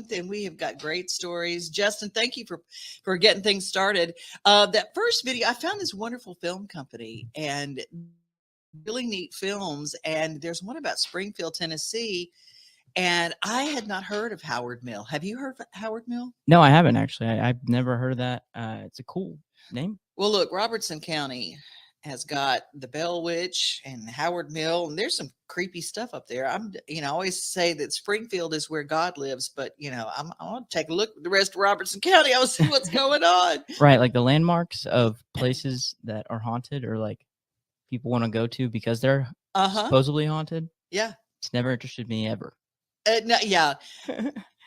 month, and we have got great stories. Justin, thank you for getting things started. That first video, I found this wonderful film company and really neat films, and there's one about Springfield, Tennessee, and I had not heard of Howard Mill. Have you heard of Howard Mill? No, I haven't actually. I've never heard of that. It's a cool name. Well, look, Robertson County has got the Bell Witch and Howard Mill, and there's some creepy stuff up there. I always say that Springfield is where God lives, but I want to take a look at the rest of Robertson County. I want to see what's going on. Right, like the landmarks of places that are haunted, or like people want to go to because they're supposedly haunted. Yeah, it's never interested me ever. No, yeah.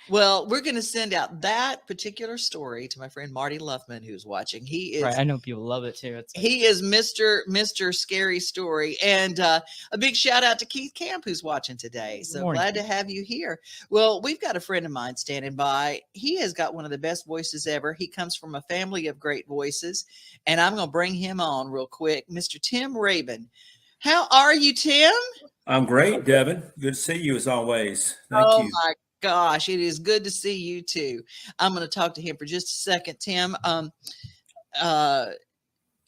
Well, we're going to send out that particular story to my friend Marty Luffman, who's watching. He is right. I know people love it too. He is Mr. Scary Story. And a big shout out to Keith Camp, who's watching today. So glad to have you here. Well, we've got a friend of mine standing by. He has got one of the best voices ever. He comes from a family of great voices. And I'm going to bring him on real quick. Mr. Tim Raybon. How are you, Tim? I'm great, Devin. Good to see you as always. Thank you. Oh, my gosh, it is good to see you too. I'm going to talk to him for just a second, Tim.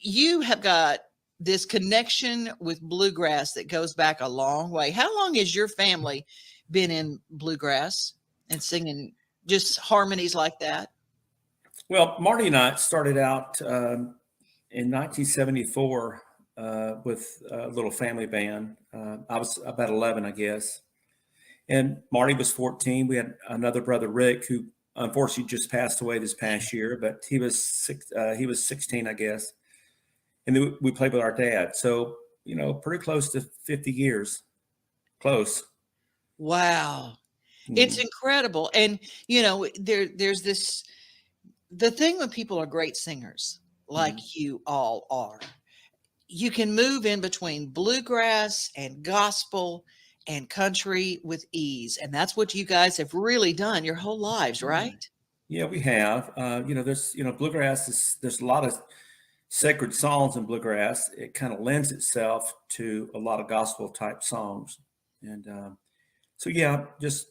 You have got this connection with bluegrass that goes back a long way. How long has your family been in bluegrass and singing just harmonies like that? Well, Marty and I started out in 1974 with a little family band. I was about 11, I guess. And Marty was 14. We had another brother, Rick, who unfortunately just passed away this past year, but he was 16, I guess. And then we played with our dad. So, pretty close to 50 years. Close. Wow. It's incredible. And, there's the thing when people are great singers, like you all are, you can move in between bluegrass and gospel and country with ease. And that's what you guys have really done your whole lives, right? Yeah, we have. There's, bluegrass there's a lot of sacred songs in bluegrass. It kind of lends itself to a lot of gospel type songs. And so, yeah, it's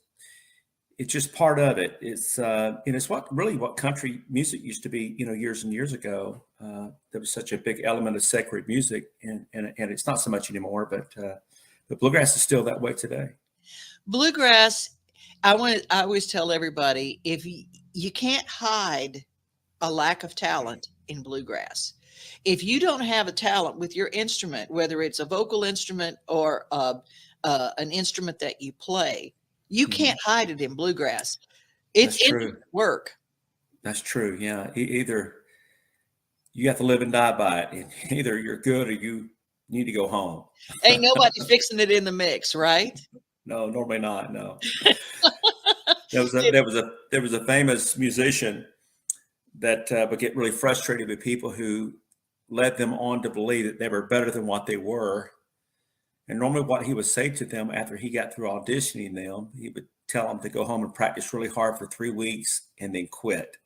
just part of it. It's, it's what country music used to be, years and years ago. There was such a big element of sacred music, and it's not so much anymore, but bluegrass is still that way today. Bluegrass, I always tell everybody, if you can't hide a lack of talent in bluegrass. If you don't have a talent with your instrument, whether it's a vocal instrument or an instrument that you play, you can't hide it in bluegrass. It's true. Work. That's true. Yeah. Either you have to live and die by it. Either you're good or you need to go home. Ain't nobody fixing it in the mix, right? No, normally not. No. There was a famous musician that would get really frustrated with people who led them on to believe that they were better than what they were. And normally what he would say to them after he got through auditioning them, he would tell them to go home and practice really hard for 3 weeks and then quit.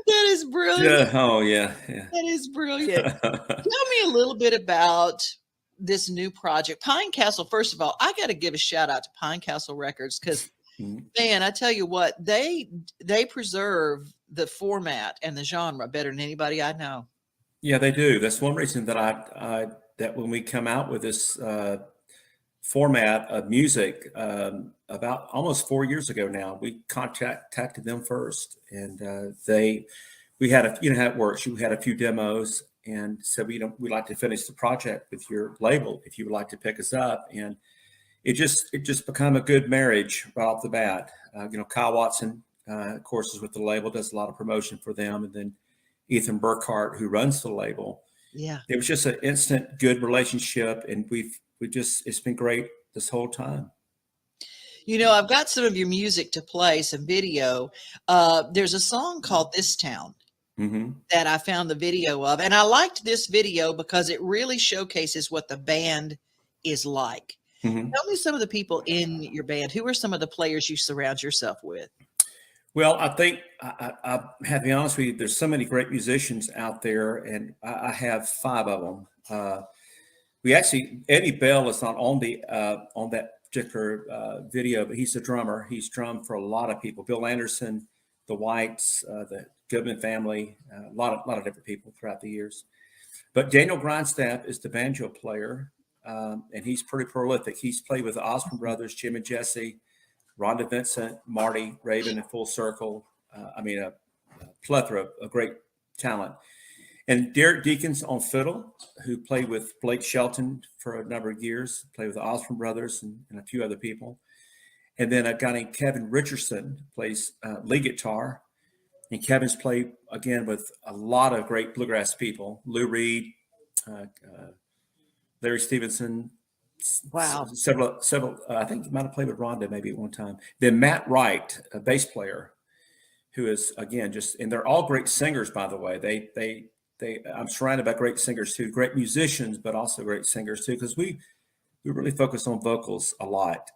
That is brilliant. Yeah. Oh, yeah. That is brilliant. Tell me a little bit about this new project. Pine Castle, first of all, I got to give a shout out to Pine Castle Records because, man, I tell you what, they preserve the format and the genre better than anybody I know. Yeah, they do. That's one reason that that when we come out with this format of music about almost 4 years ago now, we contacted them first, and we had how it works. You had a few demos, and said we'd like to finish the project with your label if you would like to pick us up, and it just become a good marriage right off the bat. Kyle Watson, of course, is with the label, does a lot of promotion for them, and then Ethan Burkhart, who runs the label. Yeah, it was just an instant good relationship, and it's been great this whole time. I've got some of your music to play, some video. There's a song called This Town that I found the video of. And I liked this video because it really showcases what the band is like. Tell me some of the people in your band. Who are some of the players you surround yourself with? Well, I think I have to be honest with you. There's so many great musicians out there, and I have 5 of them. Eddie Bell is not on that particular video, but he's a drummer. He's drummed for a lot of people. Bill Anderson, the Whites, the Goodman family, a lot of different people throughout the years. But Daniel Grindstaff is the banjo player, and he's pretty prolific. He's played with the Osborne Brothers, Jim and Jesse, Rhonda Vincent, Marty, Raybon, and Full Circle. A plethora of great talent. And Derek Deakins on fiddle, who played with Blake Shelton for a number of years, played with the Osborne Brothers and a few other people. And then a guy named Kevin Richardson plays lead guitar. And Kevin's played, again, with a lot of great bluegrass people. Lou Reed, Larry Stevenson. Wow. Several. I think he might have played with Rhonda maybe at one time. Then Matt Wright, a bass player, who is, again, and they're all great singers, by the way. I'm surrounded by great singers too, great musicians, but also great singers too, because we really focus on vocals a lot.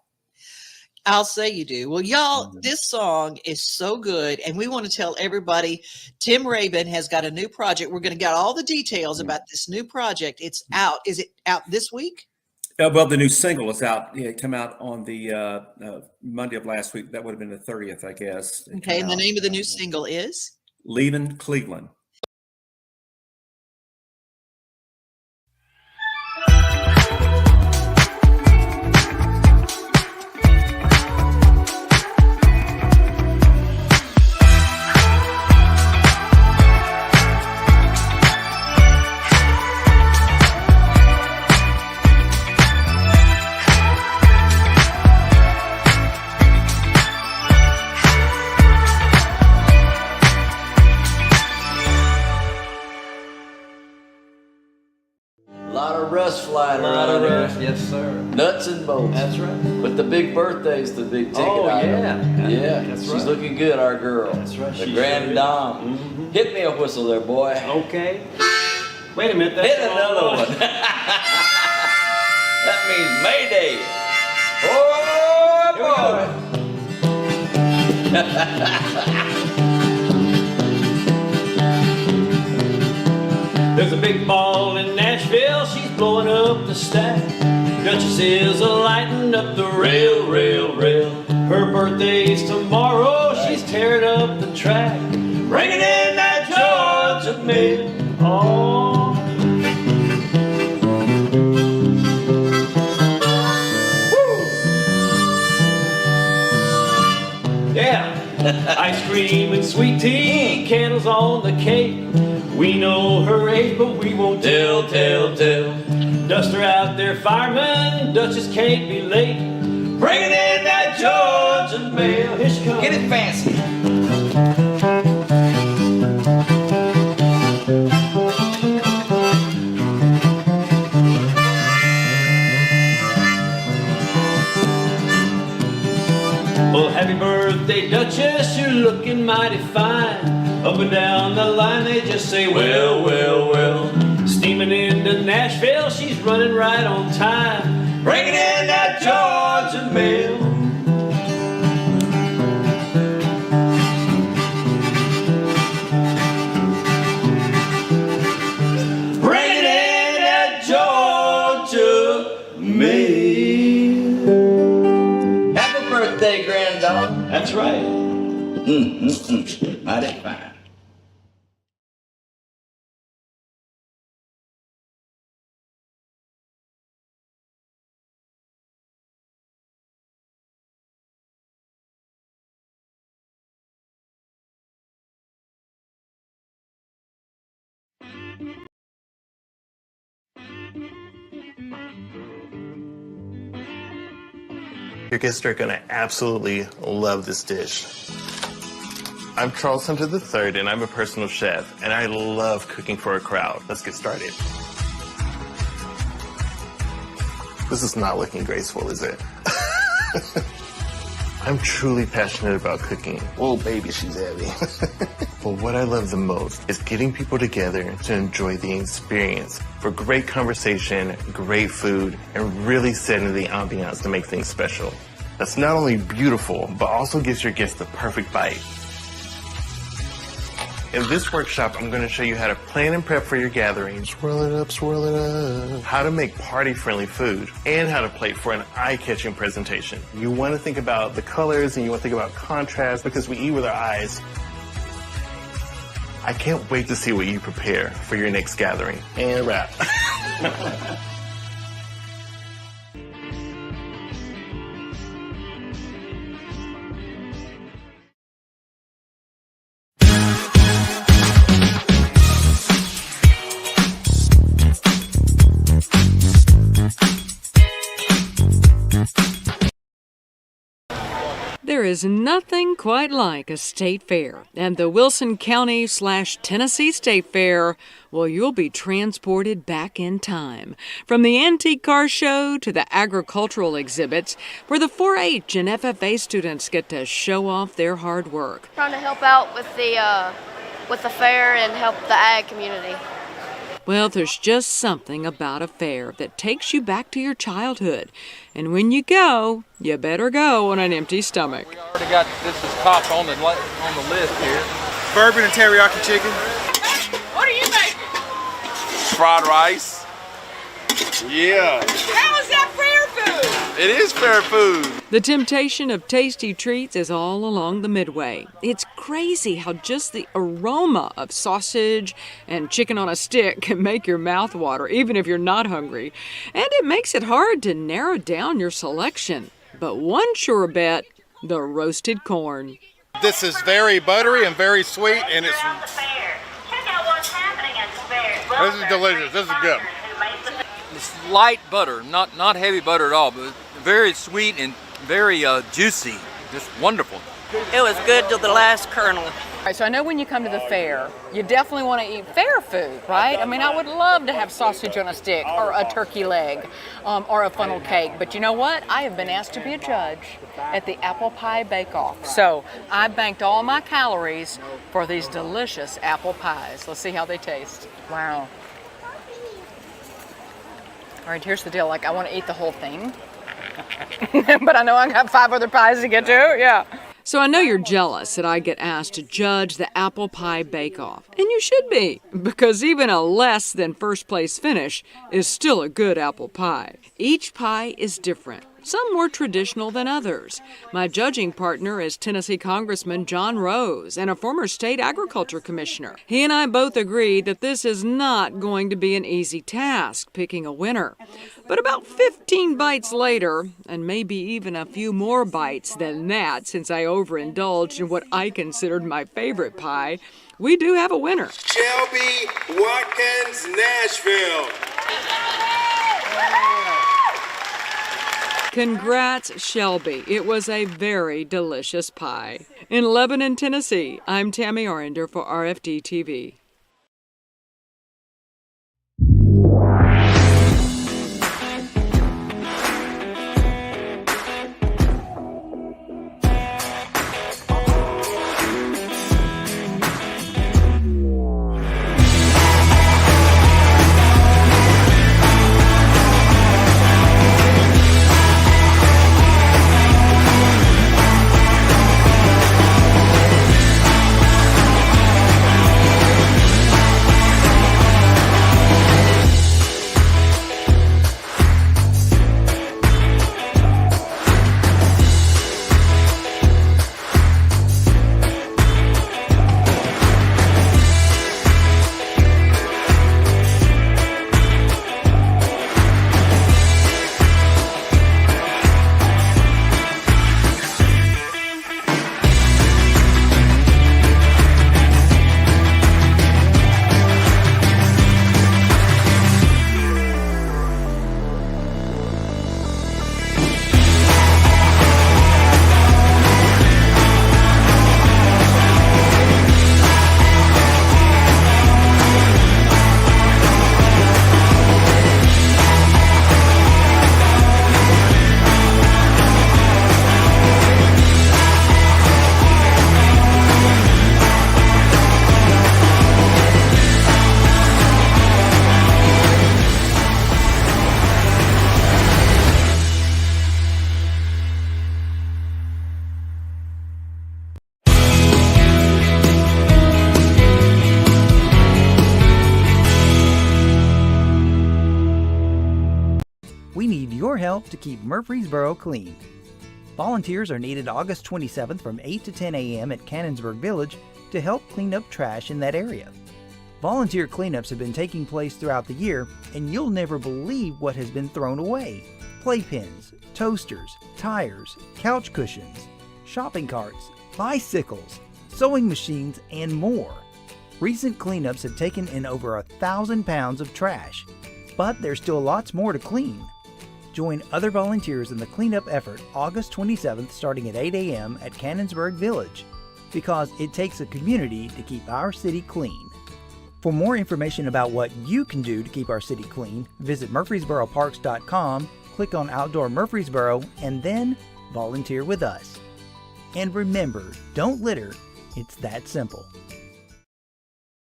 I'll say you do. Well, y'all, this song is so good, and we want to tell everybody, Tim Raybon has got a new project. We're going to get all the details about this new project. It's out. Is it out this week? Well, the new single is out. Yeah, it came out on the Monday of last week. That would have been the 30th, I guess. Okay, and the name of the new single is? Leaving Cleveland. Flying around there. Yes, sir. Nuts and bolts. That's right. But the big birthday's the big ticket item. Yeah. That's She's right. looking good, our girl. That's right. The She grand sure is. dame. Mm-hmm. Hit me a whistle there, boy. Okay. Wait a minute. That's Hit another one. That means Mayday. Oh, boy. There's a big ball in Nashville, she's blowing up the stack. Duchess is a-lighting up the rail. Her birthday's tomorrow, she's tearing up the track. Bringing in that Georgia mail. Oh. Woo. Yeah. Ice cream and sweet tea, candles on the cake. We know her age, but we won't tell. Dust her out there, fireman, Duchess can't be late. Bringing in that Georgia mail, here she comes. Get it fancy. Well, happy birthday, Duchess, you're looking mighty fine. Up and down the line, they just say, well. Steaming into Nashville, she's running right on time. Bringing in that Georgia mail. Bringing in that Georgia mail. Happy birthday, granddaughter. That's right. Mighty fine. Your guests are going to absolutely love this dish. I'm Charles Hunter III, and I'm a personal chef, and I love cooking for a crowd. Let's get started. This is not looking graceful, is it? I'm truly passionate about cooking. Whoa, baby, she's heavy. But what I love the most is getting people together to enjoy the experience for great conversation, great food, and really setting the ambiance to make things special. That's not only beautiful, but also gives your guests the perfect bite. In this workshop, I'm going to show you how to plan and prep for your gathering. Swirl it up, how to make party-friendly food, and how to plate for an eye-catching presentation. You want to think about the colors and you want to think about contrast because we eat with our eyes. I can't wait to see what you prepare for your next gathering. And wrap. There is nothing quite like a state fair, and the Wilson County/Tennessee State Fair, well, you'll be transported back in time. From the antique car show to the agricultural exhibits, where the 4-H and FFA students get to show off their hard work. Trying to help out with the fair and help the ag community. Well, there's just something about a fair that takes you back to your childhood. And when you go, you better go on an empty stomach. We already got this is top on the list here. Bourbon and teriyaki chicken. What are you making? Fried rice. Yeah. How is that fair food? It is fair food. The temptation of tasty treats is all along the midway. It's crazy how just the aroma of sausage and chicken on a stick can make your mouth water, even if you're not hungry. And it makes it hard to narrow down your selection. But one sure bet, the roasted corn. This is very buttery and very sweet, and it's. This is delicious. This is good. It's light butter, not heavy butter at all, but very sweet and very juicy. Just wonderful. It was good to the last kernel. All right, so I know when you come to the fair, you definitely want to eat fair food, right? I mean, I would love to have sausage on a stick or a turkey leg or a funnel cake. But you know what? I have been asked to be a judge at the apple pie bake-off. So I banked all my calories for these delicious apple pies. Let's see how they taste. Wow. All right, here's the deal. Like, I want to eat the whole thing. But I know I got 5 other pies to get to, yeah. So I know you're jealous that I get asked to judge the apple pie bake-off. And you should be, because even a less than first place finish is still a good apple pie. Each pie is different, some more traditional than others. My judging partner is Tennessee Congressman John Rose and a former state agriculture commissioner. He and I both agree that this is not going to be an easy task, picking a winner. But about 15 bites later, and maybe even a few more bites than that since I overindulged in what I considered my favorite pie, we do have a winner. Shelby Watkins, Nashville. Congrats, Shelby. It was a very delicious pie. In Lebanon, Tennessee, I'm Tammi Arender for RFD TV. your help to keep Murfreesboro clean. Volunteers are needed August 27th from 8 to 10 a.m. at Cannonsburg Village to help clean up trash in that area. Volunteer cleanups have been taking place throughout the year, and you'll never believe what has been thrown away. Playpens, toasters, tires, couch cushions, shopping carts, bicycles, sewing machines, and more. Recent cleanups have taken in over 1,000 pounds of trash, but there's still lots more to clean. Join other volunteers in the cleanup effort August 27th starting at 8 a.m. at Cannonsburg Village, because it takes a community to keep our city clean. For more information about what you can do to keep our city clean, visit murfreesboroparks.com, click on Outdoor Murfreesboro, and then volunteer with us. And remember, don't litter. It's that simple.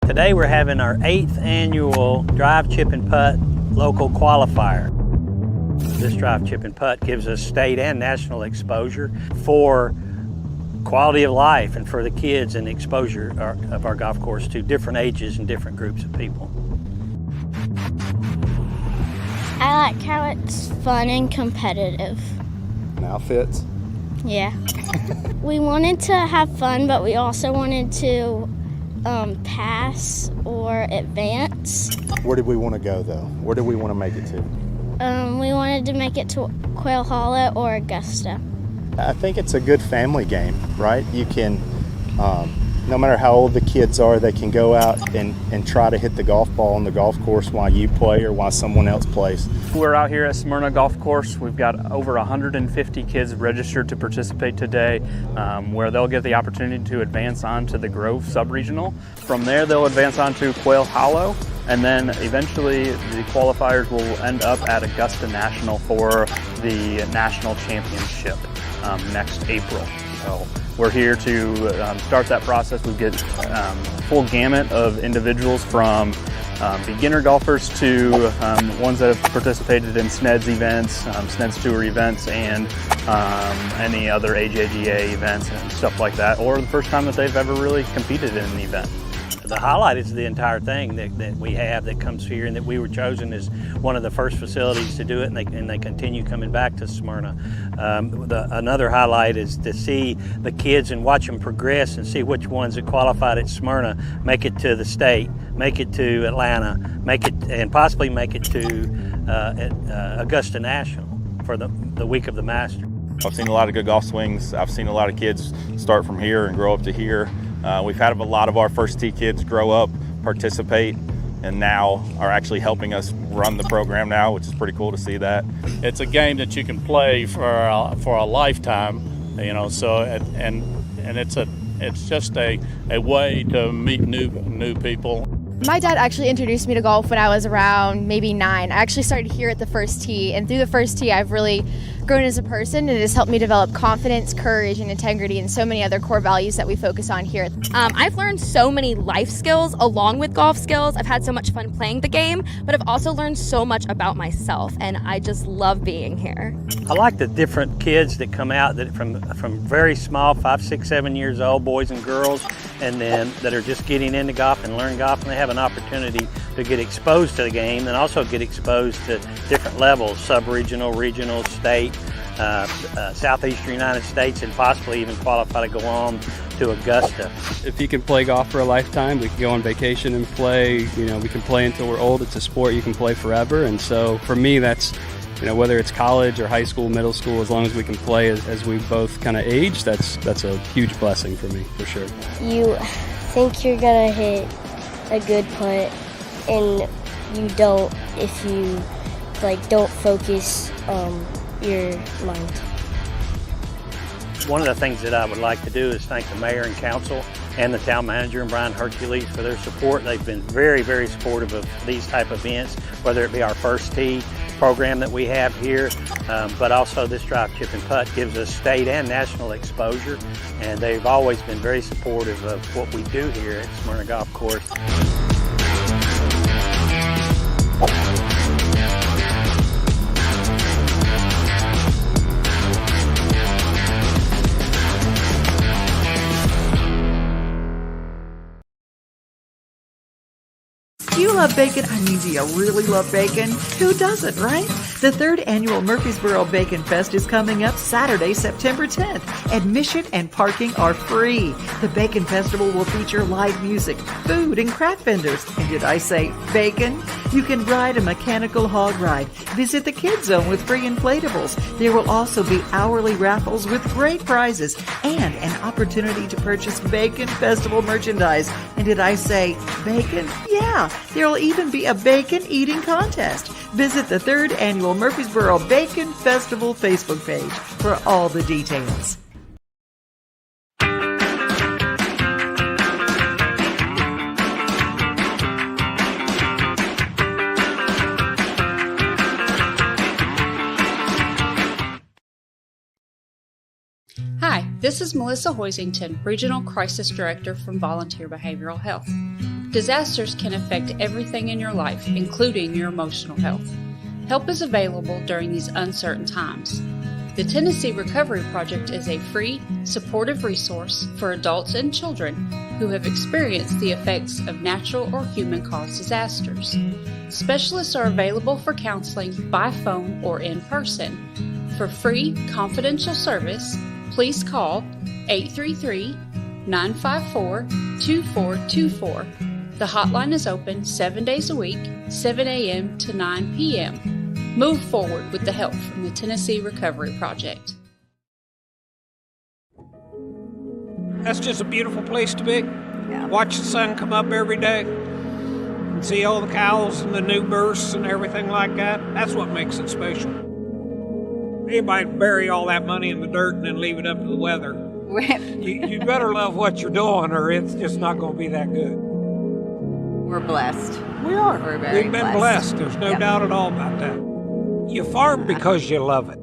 Today we're having our 8th annual Drive, Chip, and Putt local qualifier. This Drive, Chip, and Putt gives us state and national exposure for quality of life and for the kids and exposure of our golf course to different ages and different groups of people. I like how it's fun and competitive. And outfits? Yeah. We wanted to have fun, but we also wanted to pass or advance. Where did we want to go, though? Where did we want to make it to? We wanted to make it to Quail Hollow or Augusta. I think it's a good family game, right? You can, no matter how old the kids are, they can go out and try to hit the golf ball on the golf course while you play or while someone else plays. We're out here at Smyrna Golf Course. We've got over 150 kids registered to participate today, where they'll get the opportunity to advance on to the Grove Sub-Regional. From there, they'll advance on to Quail Hollow, and then eventually the qualifiers will end up at Augusta National for the National Championship next April. So we're here to start that process. We get full gamut of individuals from beginner golfers to ones that have participated in SNEDS events, SNEDS Tour events, and any other AJGA events and stuff like that, or the first time that they've ever really competed in an event. The highlight is the entire thing that we have that comes here, and that we were chosen as one of the first facilities to do it, and they continue coming back to Smyrna. Another highlight is to see the kids and watch them progress and see which ones that qualified at Smyrna make it to the state, make it to Atlanta, and possibly make it to Augusta National for the week of the Masters. I've seen a lot of good golf swings. I've seen a lot of kids start from here and grow up to here. We've had a lot of our first tee kids grow up, participate, and now are actually helping us run the program now, which is pretty cool to see that. It's a game that you can play for a lifetime, you know. So and it's just a way to meet new people. My dad actually introduced me to golf when I was around maybe 9. I actually started here at the first tee, and through the first tee I've really grown as a person, and it has helped me develop confidence, courage, and integrity, and so many other core values that we focus on here. I've learned so many life skills along with golf skills. I've had so much fun playing the game, but I've also learned so much about myself, and I just love being here. I like the different kids that come out that from very small, 5, 6, 7 years old, boys and girls, and then that are just getting into golf and learn golf, and they have an opportunity to get exposed to the game and also get exposed to different levels, sub-regional, regional, state, southeastern United States, and possibly even qualify to go on to Augusta. If you can play golf for a lifetime, we can go on vacation and play. You know, we can play until we're old. It's a sport you can play forever. And so for me, that's, you know, whether it's college or high school, middle school, as long as we can play as we both kind of age, that's a huge blessing for me, for sure. You think you're gonna hit a good putt, and you don't if you don't focus your mind. One of the things that I would like to do is thank the mayor and council and the town manager and Brian Hercules for their support. They've been very, very supportive of these type of events, whether it be our first tee program that we have here, but also this Drive, Chip, and Putt gives us state and national exposure, and they've always been very supportive of what we do here at Smyrna Golf Course. Do you love bacon? I mean, do you really love bacon? Who doesn't, right? The 3rd annual Murfreesboro Bacon Fest is coming up Saturday, September 10th. Admission and parking are free. The Bacon Festival will feature live music, food, and craft vendors. And did I say bacon? You can ride a mechanical hog ride, visit the Kids Zone with free inflatables. There will also be hourly raffles with great prizes and an opportunity to purchase Bacon Festival merchandise. And did I say bacon? Yeah, there will even be a bacon eating contest. Visit the 3rd annual Murfreesboro Bacon Festival Facebook page for all the details. Hi, this is Melissa Hoisington, Regional Crisis Director from Volunteer Behavioral Health. Disasters can affect everything in your life, including your emotional health. Help is available during these uncertain times. The Tennessee Recovery Project is a free, supportive resource for adults and children who have experienced the effects of natural or human-caused disasters. Specialists are available for counseling by phone or in person. For free, confidential service, please call 833-954-2424. The hotline is open 7 days a week, 7 a.m. to 9 p.m. Move forward with the help from the Tennessee Recovery Project. That's just a beautiful place to be. Yeah. Watch the sun come up every day and see all the cows and the new births and everything like that. That's what makes it special. Anybody bury all that money in the dirt and then leave it up to the weather. You better love what you're doing or it's just not going to be that good. We're blessed. We are. We're very We've been blessed. There's no doubt at all about that. You farm because you love it.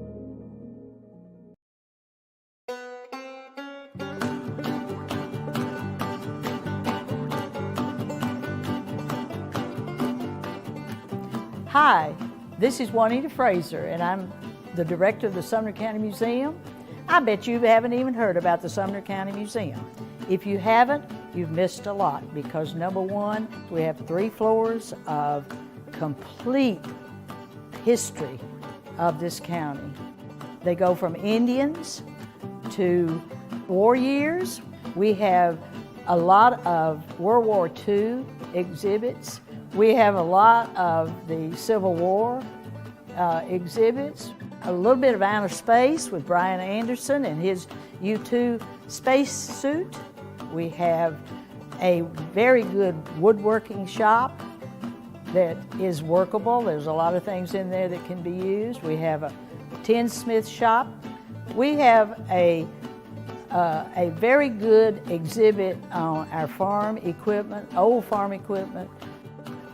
Hi, this is Juanita Fraser, and I'm the director of the Sumner County Museum. I bet you haven't even heard about the Sumner County Museum. If you haven't, you've missed a lot because number one, we have 3 floors of complete history of this county. They go from Indians to war years. We have a lot of World War II exhibits. We have a lot of the Civil War exhibits. A little bit of outer space with Brian Anderson and his U-2 space suit. We have a very good woodworking shop that is workable. There's a lot of things in there that can be used. We have a tinsmith shop. We have a very good exhibit on our farm equipment, old farm equipment.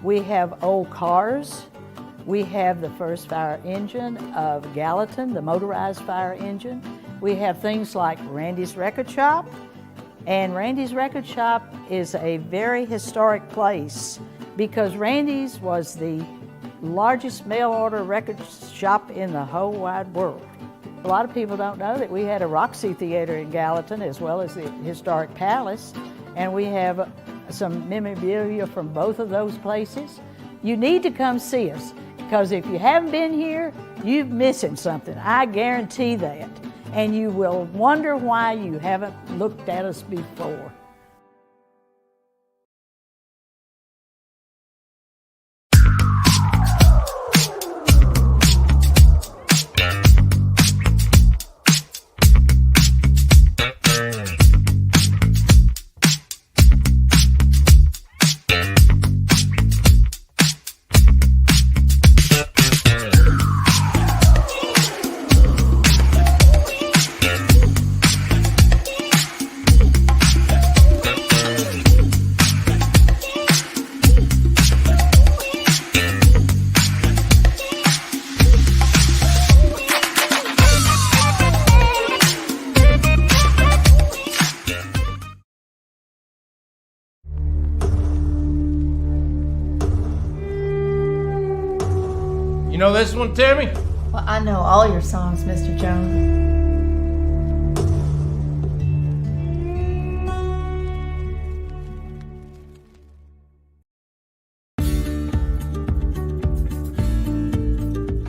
We have old cars. We have the first fire engine of Gallatin, the motorized fire engine. We have things like Randy's Record Shop. And Randy's Record Shop is a very historic place because Randy's was the largest mail order record shop in the whole wide world. A lot of people don't know that we had a Roxy Theater in Gallatin as well as the Historic Palace, and we have some memorabilia from both of those places. You need to come see us because if you haven't been here, you're missing something. I guarantee that. And you will wonder why you haven't looked at us before. You know this one, Tammi? Well, I know all your songs, Mr. Jones.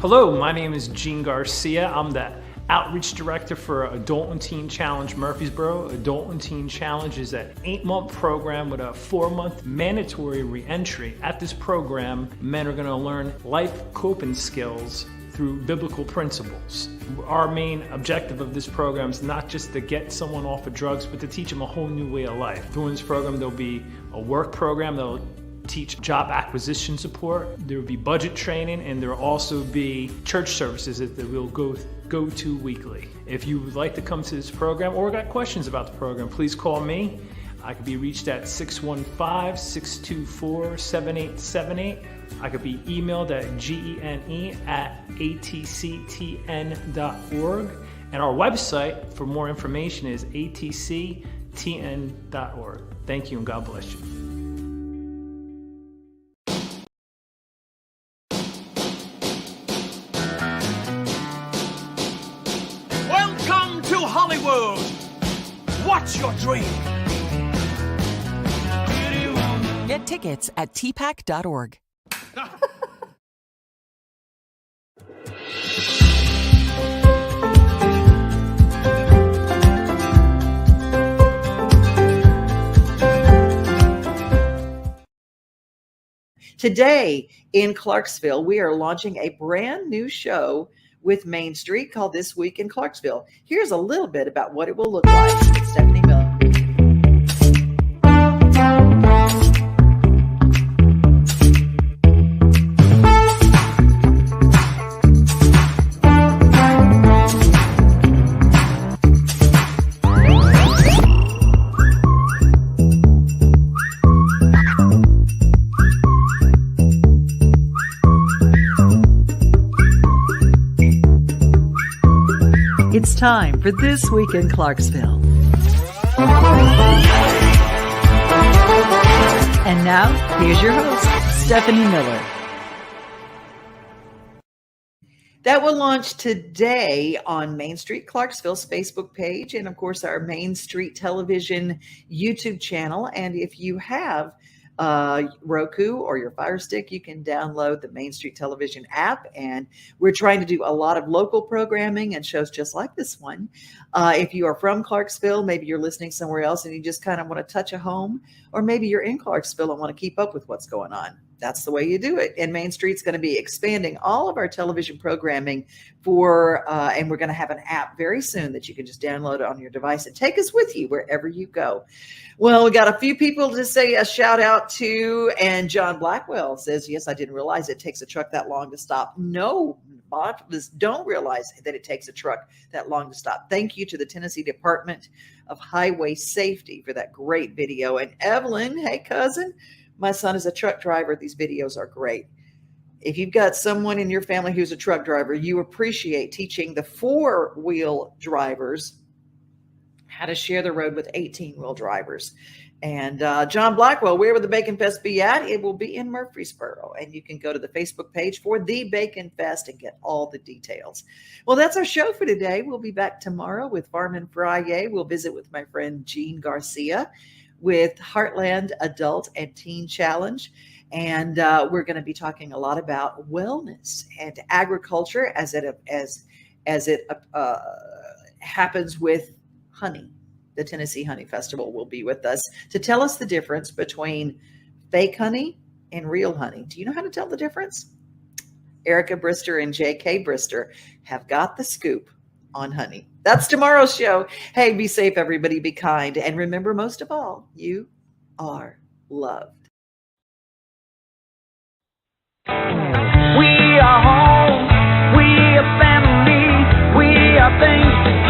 Hello, my name is Gene Garcia. I'm the Outreach Director for Adult and Teen Challenge Murfreesboro. Adult and Teen Challenge is an 8-month program with a 4-month mandatory re-entry. At this program, men are going to learn life coping skills through biblical principles. Our main objective of this program is not just to get someone off of drugs, but to teach them a whole new way of life. During this program, there'll be a work program that'll teach job acquisition support. There will be budget training, and there will also be church services that we'll go to weekly. If you would like to come to this program or got questions about the program, please call me. I can be reached at 615-624-7878. I could be emailed at gene@atctn.org. And our website for more information is atctn.org. Thank you and God bless you. Welcome to Hollywood. What's your dream? Get tickets at tpac.org. Today in Clarksville, we are launching a brand new show with Main Street called This Week in Clarksville. Here's a little bit about what it will look like. Stephanie Miller. It's time for This Week in Clarksville. And now, here's your host, Stephanie Miller. That will launch today on Main Street Clarksville's Facebook page and, of course, our Main Street Television YouTube channel. And if you have Roku or your Fire Stick, you can download the Main Street Television app. And we're trying to do a lot of local programming and shows just like this one. If you are from Clarksville, maybe you're listening somewhere else and you just kind of want to touch a home, or maybe you're in Clarksville and want to keep up with what's going on. That's the way you do it. And Main Street's going to be expanding all of our television programming and we're going to have an app very soon that you can just download on your device and take us with you wherever you go. Well, we got a few people to say a shout out to, and John Blackwell says, yes, I didn't realize it takes a truck that long to stop. No, don't realize that it takes a truck that long to stop. Thank you to the Tennessee Department of Highway Safety for that great video. And Evelyn, hey cousin, my son is a truck driver. These videos are great. If you've got someone in your family who's a truck driver, you appreciate teaching the 4-wheel drivers how to share the road with 18-wheel drivers. And John Blackwell, where will the Bacon Fest be at? It will be in Murfreesboro. And you can go to the Facebook page for the Bacon Fest and get all the details. Well, that's our show for today. We'll be back tomorrow with Farm Friday. We'll visit with my friend Gene Garcia with Heartland Adult and Teen Challenge. And we're going to be talking a lot about wellness and agriculture as it happens with honey. The Tennessee Honey Festival will be with us to tell us the difference between fake honey and real honey. Do you know how to tell the difference? Erica Brister and J.K. Brister have got the scoop on honey. That's tomorrow's show. Hey, be safe, everybody. Be kind. And remember, most of all, you are loved. We are home. We are family. We are things